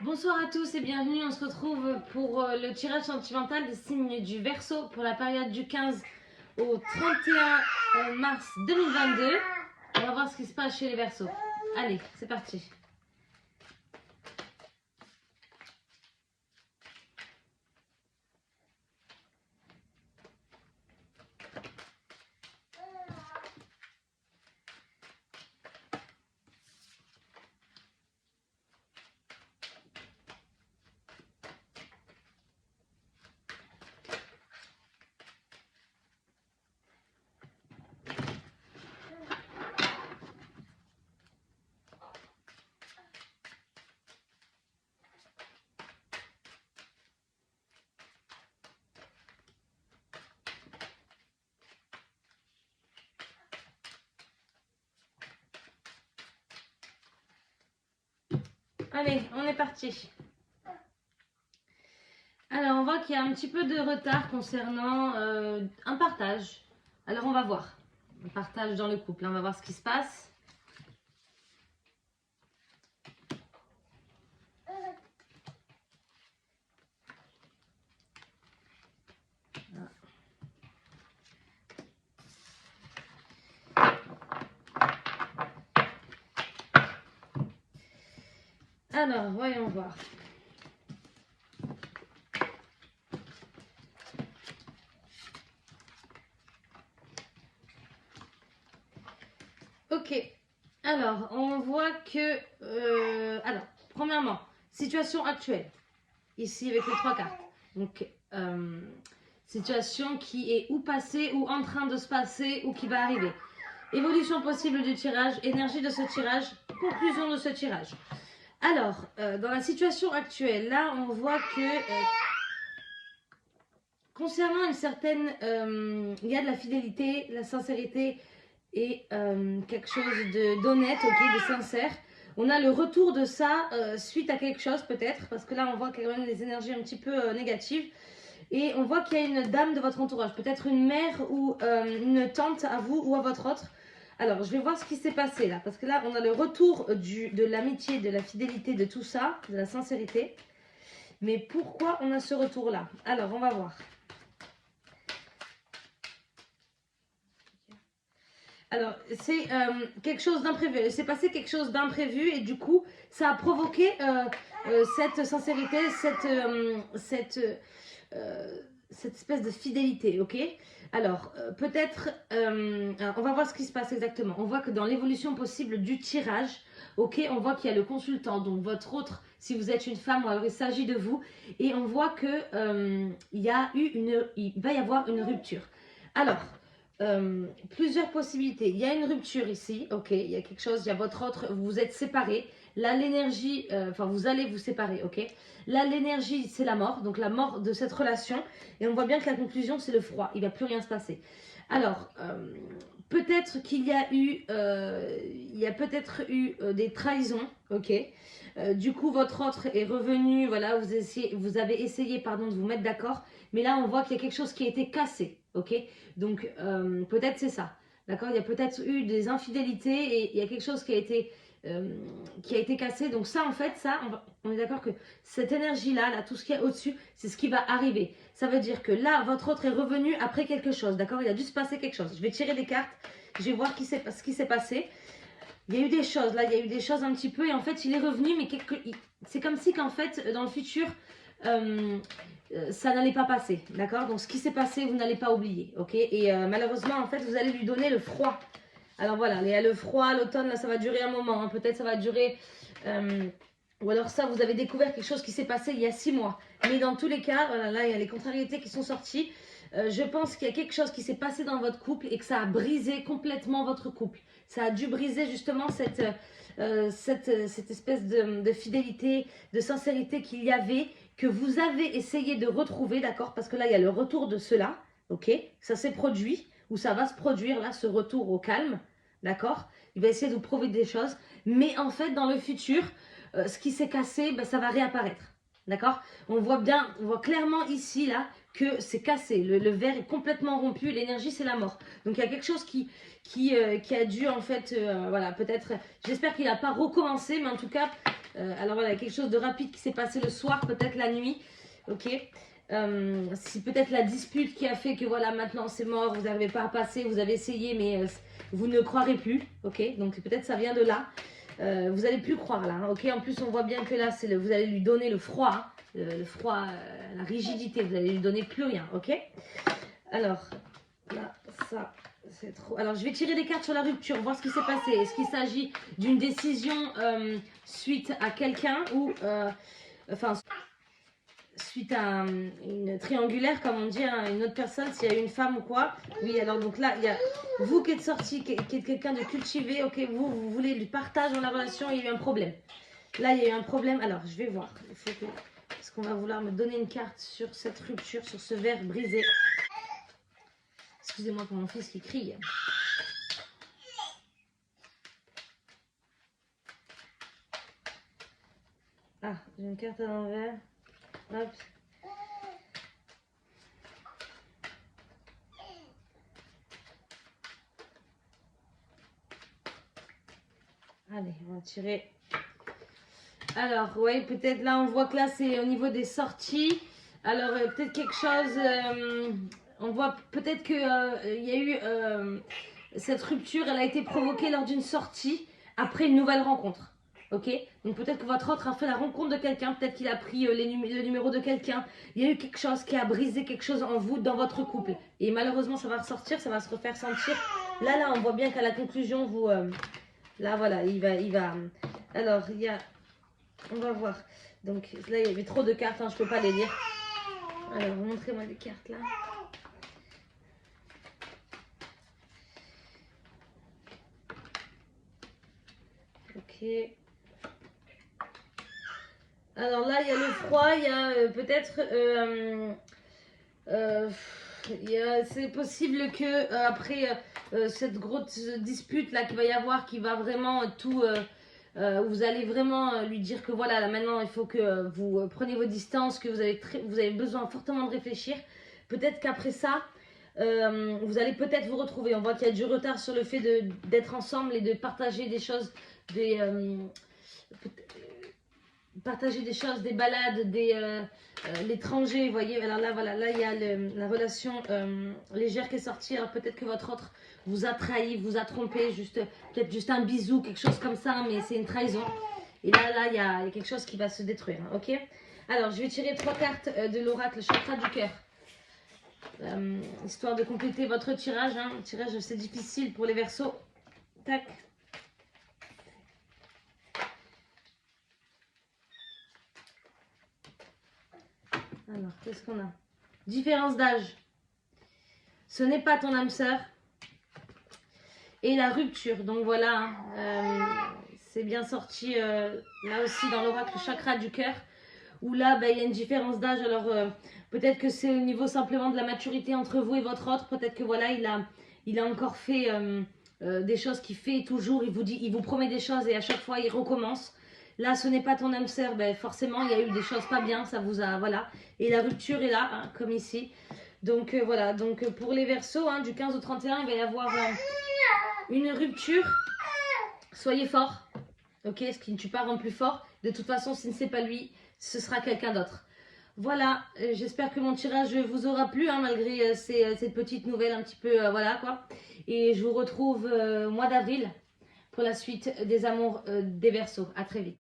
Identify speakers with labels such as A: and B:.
A: Bonsoir à tous et bienvenue, on se retrouve pour le tirage sentimental des signes du Verseau pour la période du 15 au 31 mars 2022. On va voir ce qui se passe chez les Verseaux. Allez, c'est parti. Allez, on est parti. Alors, on voit qu'il y a un petit peu de retard concernant un partage. Alors, on va voir. Un partage dans le couple, on va voir ce qui se passe. Alors, voyons voir. Ok, alors on voit que, alors, premièrement, situation actuelle, ici avec les trois cartes. Donc, situation qui est ou passée ou en train de se passer ou qui va arriver. Évolution possible du tirage, énergie de ce tirage, conclusion de ce tirage. Alors, dans la situation actuelle, là, on voit que concernant une certaine, il y a de la fidélité, la sincérité et quelque chose d'honnête, ok, de sincère. On a le retour de ça suite à quelque chose peut-être, parce que là on voit qu'il y a quand même des énergies un petit peu négatives. Et on voit qu'il y a une dame de votre entourage, peut-être une mère ou une tante à vous ou à votre autre. Alors, je vais voir ce qui s'est passé là, parce que là, on a le retour de l'amitié, de la fidélité, de tout ça, de la sincérité. Mais pourquoi on a ce retour-là? Alors, on va voir. Alors, c'est quelque chose d'imprévu. Il s'est passé quelque chose d'imprévu et du coup, ça a provoqué cette sincérité, cette espèce de fidélité, ok? Alors, peut-être, on va voir ce qui se passe exactement. On voit que dans l'évolution possible du tirage, ok, on voit qu'il y a le consultant, donc votre autre, si vous êtes une femme, alors il s'agit de vous, et on voit que il va y avoir une rupture. Alors, plusieurs possibilités. Il y a une rupture ici, ok, il y a quelque chose, il y a votre autre, vous vous êtes séparés. Là, l'énergie, enfin, vous allez vous séparer, ok. Là, l'énergie, c'est la mort, donc la mort de cette relation. Et on voit bien que la conclusion, c'est le froid, il ne va plus rien se passer. Alors, peut-être qu'il y a eu, des trahisons, ok. Du coup, votre autre est revenu, voilà, vous avez essayé, pardon, de vous mettre d'accord. Mais là, on voit qu'il y a quelque chose qui a été cassé, ok. Donc, peut-être c'est ça. D'accord. Il y a peut-être eu des infidélités et il y a quelque chose qui a été cassé. Donc ça, en fait, ça, on est d'accord que cette énergie-là, là, tout ce qu'il y a au-dessus, c'est ce qui va arriver. Ça veut dire que là, votre autre est revenu après quelque chose. D'accord. Il a dû se passer quelque chose. Je vais tirer des cartes. Je vais voir ce qui s'est passé. Il y a eu des choses, là, il y a eu des choses un petit peu. Et en fait, il est revenu, mais c'est comme si qu'en fait, dans le futur... ça n'allait pas passer, d'accord? Donc ce qui s'est passé, vous n'allez pas oublier, ok? Et malheureusement, en fait, vous allez lui donner le froid. Alors voilà, le froid, l'automne, là, ça va durer un moment, hein. Peut-être ça va durer... ou alors ça, vous avez découvert quelque chose qui s'est passé il y a 6 mois. Mais dans tous les cas, voilà, là, il y a les contrariétés qui sont sorties. Je pense qu'il y a quelque chose qui s'est passé dans votre couple et que ça a brisé complètement votre couple. Ça a dû briser justement cette espèce de fidélité, de sincérité qu'il y avait, que vous avez essayé de retrouver, d'accord? Parce que là, il y a le retour de cela, ok? Ça s'est produit, ou ça va se produire, là, ce retour au calme, d'accord? Il va essayer de vous prouver des choses, mais en fait, dans le futur, ce qui s'est cassé, ben, ça va réapparaître, d'accord? On voit clairement ici, là, que c'est cassé, le verre est complètement rompu, l'énergie, c'est la mort. Donc, il y a quelque chose qui a dû, en fait, voilà, peut-être, j'espère qu'il n'a pas recommencé, mais en tout cas, Alors voilà, quelque chose de rapide qui s'est passé le soir, peut-être la nuit, ok. C'est peut-être la dispute qui a fait que voilà, maintenant c'est mort, vous n'arrivez pas à passer, vous avez essayé, mais vous ne croirez plus, ok. Donc peut-être ça vient de là. Vous n'allez plus croire là, hein, ok. En plus, on voit bien que là, vous allez lui donner le froid, hein, le froid, la rigidité, vous allez lui donner plus rien, ok. Alors, là, ça, c'est trop. Alors, je vais tirer des cartes sur la rupture, voir ce qui s'est passé. Est-ce qu'il s'agit d'une décision suite à quelqu'un ou, enfin, suite à une triangulaire, comme on dit, hein, une autre personne, s'il y a une femme ou quoi. Oui, alors donc là, il y a vous qui êtes sorti, qui êtes quelqu'un de cultivé, ok, vous voulez du partage dans la relation, il y a eu un problème. Là, il y a eu un problème. Alors, je vais voir. Il faut que... Est-ce qu'on va vouloir me donner une carte sur cette rupture, sur ce verre brisé? Excusez-moi pour mon fils qui crie. Ah, j'ai une carte à l'envers. Hop. Allez, on va tirer. Alors, oui, peut-être là, on voit que là, c'est au niveau des sorties. Alors, peut-être quelque chose... on voit peut-être qu'il y a eu... cette rupture, elle a été provoquée lors d'une sortie après une nouvelle rencontre. Ok. Donc peut-être que votre autre a fait la rencontre de quelqu'un, peut-être qu'il a pris le numéro de quelqu'un. Il y a eu quelque chose qui a brisé quelque chose en vous, dans votre couple. Et malheureusement, ça va ressortir, ça va se refaire sentir. Là, on voit bien qu'à la conclusion, vous... là, voilà, il va... Alors, il y a... On va voir. Donc là, il y avait trop de cartes, hein, je ne peux pas les lire. Alors, montrez-moi les cartes là. Ok. Alors là, il y a le froid, il y a peut-être... c'est possible que après cette grosse dispute là qu'il va y avoir, qui va vraiment tout... vous allez vraiment lui dire que voilà, là maintenant il faut que vous preniez vos distances, que vous avez besoin fortement de réfléchir. Peut-être qu'après ça, vous allez peut-être vous retrouver. On voit qu'il y a du retard sur le fait d'être ensemble et de partager des choses, partager des choses, des balades, l'étranger, vous voyez. Alors là, voilà, là il y a la relation légère qui est sortie. Alors peut-être que votre autre vous a trahi, vous a trompé, peut-être juste un bisou, quelque chose comme ça, mais c'est une trahison. Et là, il y a quelque chose qui va se détruire, hein, ok. Alors, je vais tirer 3 cartes de l'oracle chakra du cœur. Histoire de compléter votre tirage, hein. Le tirage, c'est difficile pour les Verseaux. Tac. Alors, qu'est-ce qu'on a? Différence d'âge. Ce n'est pas ton âme sœur. Et la rupture. Donc voilà, hein, c'est bien sorti là aussi dans l'oracle chakra du cœur. Où là, il y a une différence d'âge. Alors, peut-être que c'est au niveau simplement de la maturité entre vous et votre autre. Peut-être que voilà, il a encore fait des choses qu'il fait toujours. Il vous promet des choses et à chaque fois, il recommence. Là, ce n'est pas ton âme sœur. Forcément, il y a eu des choses pas bien. Ça vous a... Voilà. Et la rupture est là, hein, comme ici. Donc, voilà. Donc, pour les Verseaux, hein, du 15 au 31, il va y avoir une rupture. Soyez fort. Ok, ce qui ne tue pas rend plus fort. De toute façon, si ce n'est pas lui, ce sera quelqu'un d'autre. Voilà, j'espère que mon tirage vous aura plu, hein, malgré ces petites nouvelles un petit peu, voilà quoi. Et je vous retrouve au mois d'avril pour la suite des amours des Verseaux. À très vite.